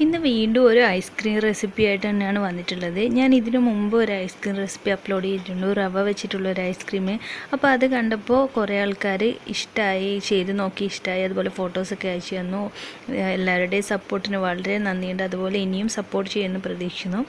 ഇന്ന് വീണ്ടും ഒരു ഐസ്ക്രീം റെസിപ്പി ആയിട്ട് തന്നെയാണ് വന്നിട്ടുള്ളത്. ഞാൻ ഇതിനു മുമ്പ് ഒരു ഐസ്ക്രീം റെസിപ്പി അപ്ലോഡ് ചെയ്തിട്ടുണ്ട്, റവ വെച്ചിട്ടുള്ള ഒരു ഐസ്ക്രീം. അപ്പോൾ അത് കണ്ടപ്പോൾ കുറേ ആൾക്കാർ ഇഷ്ടമായി, ചെയ്ത് നോക്കി ഇഷ്ടമായി, അതുപോലെ ഫോട്ടോസൊക്കെ അയച്ചു തന്നു. എല്ലാവരുടെയും സപ്പോർട്ടിന് വളരെ നന്ദിയുണ്ട്. അതുപോലെ ഇനിയും സപ്പോർട്ട് ചെയ്യുമെന്ന് പ്രതീക്ഷിക്കുന്നു.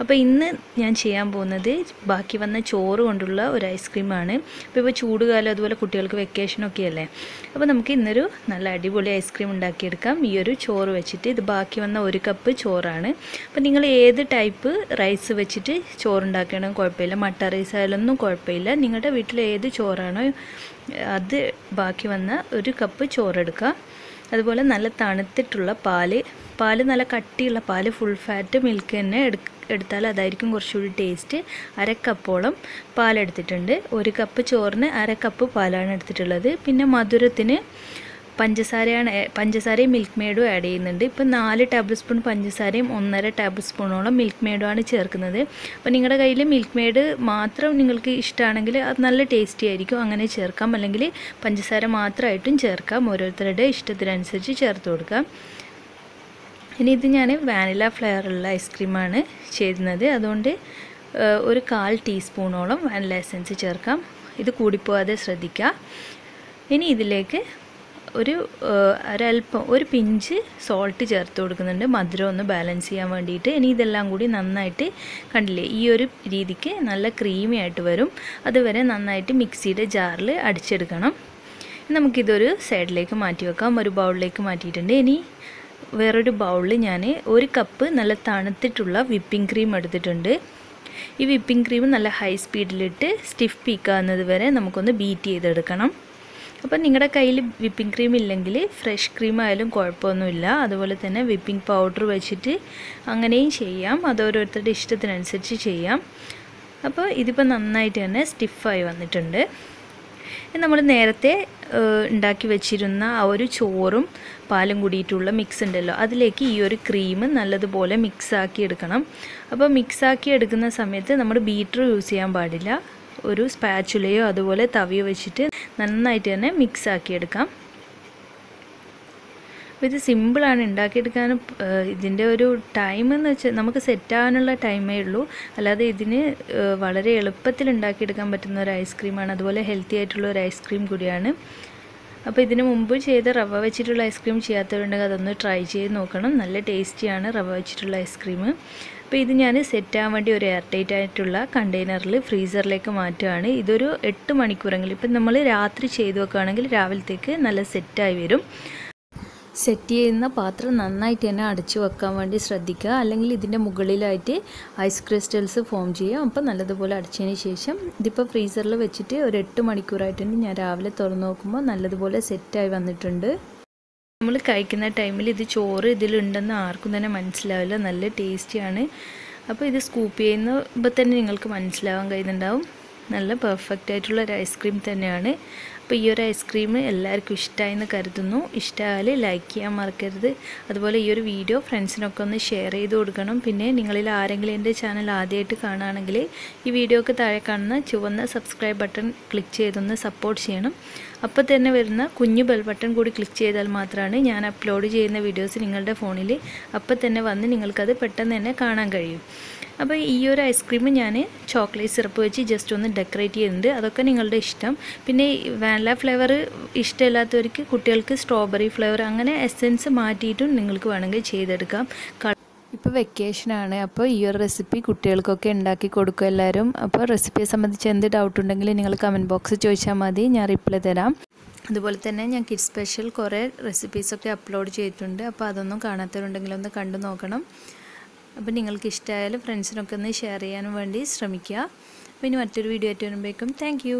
അപ്പോൾ ഇന്ന് ഞാൻ ചെയ്യാൻ പോകുന്നത് ബാക്കി വന്ന ചോറ് കൊണ്ടുള്ള ഒരു ഐസ്ക്രീമാണ്. ഇപ്പോൾ ചൂടുകാലം, അതുപോലെ കുട്ടികൾക്ക് വെക്കേഷനൊക്കെ അല്ലേ. അപ്പോൾ നമുക്ക് ഇന്നൊരു നല്ല അടിപൊളി ഐസ്ക്രീം ഉണ്ടാക്കിയെടുക്കാം ഈ ഒരു ചോറ് വെച്ചിട്ട്. ഇത് ബാക്കി വന്ന 1 കപ്പ് ചോറാണ്. അപ്പോൾ നിങ്ങൾ ഏത് ടൈപ്പ് റൈസ് വെച്ചിട്ട് ചോറുണ്ടാക്കണം കുഴപ്പമില്ല, മട്ട റൈസ് ആയാലൊന്നും കുഴപ്പമില്ല. നിങ്ങളുടെ വീട്ടിൽ ഏത് ചോറാണോ അത് ബാക്കി വന്ന 1 കപ്പ് ചോറെടുക്കുക. അതുപോലെ നല്ല തണുത്തിട്ടുള്ള പാല് നല്ല കട്ടിയുള്ള പാല്, ഫുൾ ഫാറ്റ് മിൽക്ക് തന്നെ എടുത്താൽ അതായിരിക്കും കുറച്ചുകൂടി ടേസ്റ്റ്. 1/2 കപ്പോളം പാലെടുത്തിട്ടുണ്ട്. 1 കപ്പ് ചോറിന് 1/2 കപ്പ് പാലാണ് എടുത്തിട്ടുള്ളത്. പിന്നെ മധുരത്തിന് പഞ്ചസാരയും മിൽക്ക് മെയ്ഡും ആഡ് ചെയ്യുന്നുണ്ട്. ഇപ്പം 4 ടേബിൾ സ്പൂൺ പഞ്ചസാരയും 1.5 ടേബിൾ സ്പൂണോളം മിൽക്ക് മെയ്ഡുമാണ് ചേർക്കുന്നത്. അപ്പോൾ നിങ്ങളുടെ കയ്യിൽ മിൽക്ക് മെയ്ഡ് മാത്രം നിങ്ങൾക്ക് ഇഷ്ടമാണെങ്കിൽ അത് നല്ല ടേസ്റ്റി ആയിരിക്കും, അങ്ങനെ ചേർക്കാം. അല്ലെങ്കിൽ പഞ്ചസാര മാത്രമായിട്ടും ചേർക്കാം, ഓരോരുത്തരുടെ ഇഷ്ടത്തിനനുസരിച്ച് ചേർത്ത് കൊടുക്കാം. ഇനി ഇത് ഞാൻ വാനില ഫ്ലേവറുള്ള ഐസ്ക്രീമാണ് ചെയ്യുന്നത്, അതുകൊണ്ട് 1/4 ടീസ്പൂണോളം വാനില എസൻസ് ചേർക്കാം. ഇത് കൂടിപ്പോകാതെ ശ്രദ്ധിക്കുക. ഇനി ഇതിലേക്ക് ഒരു പിഞ്ച് സോൾട്ട് ചേർത്ത് കൊടുക്കുന്നുണ്ട്, മധുരം ഒന്ന് ബാലൻസ് ചെയ്യാൻ വേണ്ടിയിട്ട്. ഇനി ഇതെല്ലാം കൂടി നന്നായിട്ട്, കണ്ടില്ലേ, ഈ ഒരു രീതിക്ക് നല്ല ക്രീമി ആയിട്ട് വരും. അതുവരെ നന്നായിട്ട് മിക്സിയുടെ ജാറിൽ അടിച്ചെടുക്കണം. നമുക്കിതൊരു സൈഡിലേക്ക് മാറ്റി വെക്കാം. ഒരു ബൗളിലേക്ക് മാറ്റിയിട്ടുണ്ട്. ഇനി വേറൊരു ബൗളിൽ ഞാൻ 1 കപ്പ് നല്ല തണുത്തിട്ടുള്ള വിപ്പിംഗ് ക്രീം എടുത്തിട്ടുണ്ട്. ഈ വിപ്പിംഗ് ക്രീം നല്ല ഹൈ സ്പീഡിലിട്ട് സ്റ്റിഫ് പീക്കാവുന്നത് വരെ നമുക്കൊന്ന് ബീറ്റ് ചെയ്തെടുക്കണം. അപ്പോൾ നിങ്ങളുടെ കയ്യിൽ വിപ്പിംഗ് ക്രീം ഇല്ലെങ്കിൽ ഫ്രഷ് ക്രീം ആയാലും കുഴപ്പമൊന്നുമില്ല. അതുപോലെ തന്നെ വിപ്പിംഗ് പൗഡർ വെച്ചിട്ട് അങ്ങനെയും ചെയ്യാം, അത് ഓരോരുത്തരുടെ ഇഷ്ടത്തിനനുസരിച്ച് ചെയ്യാം. അപ്പോൾ ഇതിപ്പോൾ നന്നായിട്ട് തന്നെ സ്റ്റിഫായി വന്നിട്ടുണ്ട്. നമ്മൾ നേരത്തെ ഉണ്ടാക്കി വെച്ചിരുന്ന ആ ഒരു ചോറും പാലും കൂടിയിട്ടുള്ള മിക്സ് ഉണ്ടല്ലോ, അതിലേക്ക് ഈ ഒരു ക്രീം നല്ലതുപോലെ മിക്സാക്കി എടുക്കണം. അപ്പോൾ മിക്സാക്കി എടുക്കുന്ന സമയത്ത് നമ്മൾ ബീറ്റർ യൂസ് ചെയ്യാൻ പാടില്ല. ഒരു സ്പാച്ചുലയോ അതുപോലെ തവിയോ വെച്ചിട്ട് നന്നായിട്ട് തന്നെ മിക്സാക്കി എടുക്കാം. അപ്പോൾ ഇത് സിമ്പിളാണ് ഉണ്ടാക്കിയെടുക്കാനും. ഇതിൻ്റെ ഒരു ടൈം എന്ന് വെച്ചാൽ നമുക്ക് സെറ്റാകാനുള്ള ടൈമേ ഉള്ളൂ, അല്ലാതെ ഇതിന് വളരെ എളുപ്പത്തിൽ ഉണ്ടാക്കിയെടുക്കാൻ പറ്റുന്ന ഒരു ഐസ്ക്രീമാണ്. അതുപോലെ ഹെൽത്തി ആയിട്ടുള്ള ഒരു ഐസ്ക്രീം കൂടിയാണ്. അപ്പോൾ ഇതിന് മുമ്പ് ചെയ്ത റവ വെച്ചിട്ടുള്ള ഐസ്ക്രീം ചെയ്യാത്തവരുണ്ടെങ്കിൽ അതൊന്ന് ട്രൈ ചെയ്ത് നോക്കണം. നല്ല ടേസ്റ്റിയാണ് റവ വെച്ചിട്ടുള്ള ഐസ്ക്രീം. അപ്പോൾ ഇത് ഞാൻ സെറ്റാകാൻ വേണ്ടി ഒരു എയർ ടൈറ്റ് ആയിട്ടുള്ള കണ്ടെയ്നറിൽ ഫ്രീസറിലേക്ക് മാറ്റുകയാണ്. ഇതൊരു 8 മണിക്കൂറെങ്കിലും, ഇപ്പം നമ്മൾ രാത്രി ചെയ്ത് വെക്കുകയാണെങ്കിൽ രാവിലത്തേക്ക് നല്ല സെറ്റായി വരും. സെറ്റ് ചെയ്യുന്ന പാത്രം നന്നായിട്ട് തന്നെ അടച്ചു വെക്കാൻ വേണ്ടി ശ്രദ്ധിക്കുക, അല്ലെങ്കിൽ ഇതിൻ്റെ മുകളിലായിട്ട് ഐസ് ക്രിസ്റ്റൽസ് ഫോം ചെയ്യാം. അപ്പോൾ നല്ലതുപോലെ അടച്ചതിന് ശേഷം ഇതിപ്പോൾ ഫ്രീസറിൽ വെച്ചിട്ട് ഒരു 8 മണിക്കൂറായിട്ടുണ്ട്. ഞാൻ രാവിലെ തുറന്ന് നോക്കുമ്പോൾ നല്ലതുപോലെ സെറ്റായി വന്നിട്ടുണ്ട്. നമ്മൾ കഴിക്കുന്ന ടൈമിൽ ഇത് ചോറ് ഇതിലുണ്ടെന്ന് ആർക്കും തന്നെ മനസ്സിലാവില്ല, നല്ല ടേസ്റ്റിയാണ്. അപ്പോൾ ഇത് സ്കൂപ്പ് ചെയ്യുമ്പോൾ തന്നെ നിങ്ങൾക്ക് മനസ്സിലാവാൻ കഴിയുന്നുണ്ടാവും, നല്ല പെർഫെക്റ്റ് ആയിട്ടുള്ള ഒരു ഐസ്ക്രീം തന്നെയാണ്. അപ്പോൾ ഈ ഒരു ഐസ്ക്രീം എല്ലാവർക്കും ഇഷ്ടമായെന്ന് കരുതുന്നു. ഇഷ്ടമായാൽ ലൈക്ക് ചെയ്യാൻ മറക്കരുത്. അതുപോലെ ഈ ഒരു വീഡിയോ ഫ്രണ്ട്സിനൊക്കെ ഒന്ന് ഷെയർ ചെയ്ത് കൊടുക്കണം. പിന്നെ നിങ്ങളിൽ ആരെങ്കിലും എൻ്റെ ചാനൽ ആദ്യമായിട്ട് കാണുകയാണെങ്കിൽ ഈ വീഡിയോക്ക് താഴെ കാണുന്ന ചുവന്ന സബ്സ്ക്രൈബ് ബട്ടൺ ക്ലിക്ക് ചെയ്തൊന്ന് സപ്പോർട്ട് ചെയ്യണം. അപ്പോൾ തന്നെ വരുന്ന കുഞ്ഞു ബെൽ ബട്ടൺ കൂടി ക്ലിക്ക് ചെയ്താൽ മാത്രമാണ് ഞാൻ അപ്ലോഡ് ചെയ്യുന്ന വീഡിയോസ് നിങ്ങളുടെ ഫോണിൽ അപ്പോൾ തന്നെ വന്ന് നിങ്ങൾക്കത് പെട്ടെന്ന് തന്നെ കാണാൻ കഴിയും. അപ്പോൾ ഈ ഒരു ഐസ്ക്രീം ഞാൻ ചോക്ലേറ്റ് സിറപ്പ് വെച്ച് ജസ്റ്റ് ഒന്ന് ഡെക്കറേറ്റ് ചെയ്യുന്നുണ്ട്, അതൊക്കെ നിങ്ങളുടെ ഇഷ്ടം. പിന്നെ വാനില ഫ്ലേവർ ഇഷ്ടമില്ലാത്തവർക്ക് കുട്ടികൾക്ക് സ്ട്രോബെറി ഫ്ലേവർ, അങ്ങനെ എസെൻസ് മാറ്റിയിട്ടും നിങ്ങൾക്ക് വേണമെങ്കിൽ ചെയ്തെടുക്കാം. ഇപ്പോൾ വെക്കേഷനാണ്, അപ്പോൾ ഈ ഒരു റെസിപ്പി കുട്ടികൾക്കൊക്കെ ഉണ്ടാക്കി കൊടുക്കും എല്ലാവരും. അപ്പോൾ റെസിപ്പിയെ സംബന്ധിച്ച് എന്ത് ഡൗട്ട് ഉണ്ടെങ്കിൽ നിങ്ങൾ കമൻറ്റ് ബോക്സിൽ ചോദിച്ചാൽ മതി, ഞാൻ റിപ്ലൈ തരാം. അതുപോലെ തന്നെ ഞാൻ കിഡ്സ് സ്പെഷ്യൽ കുറേ റെസിപ്പീസൊക്കെ അപ്ലോഡ് ചെയ്തിട്ടുണ്ട്, അപ്പോൾ അതൊന്നും കാണാത്തവരുണ്ടെങ്കിൽ ഒന്ന് കണ്ടു നോക്കണം. അപ്പോൾ നിങ്ങൾക്ക് ഇഷ്ടമായാലും ഫ്രണ്ട്സിനൊക്കെ ഒന്ന് ഷെയർ ചെയ്യാനും വേണ്ടി ശ്രമിക്കുക. അപ്പോൾ ഇനി മറ്റൊരു വീഡിയോ ആയിട്ട് വരുമ്പോഴേക്കും താങ്ക് യു.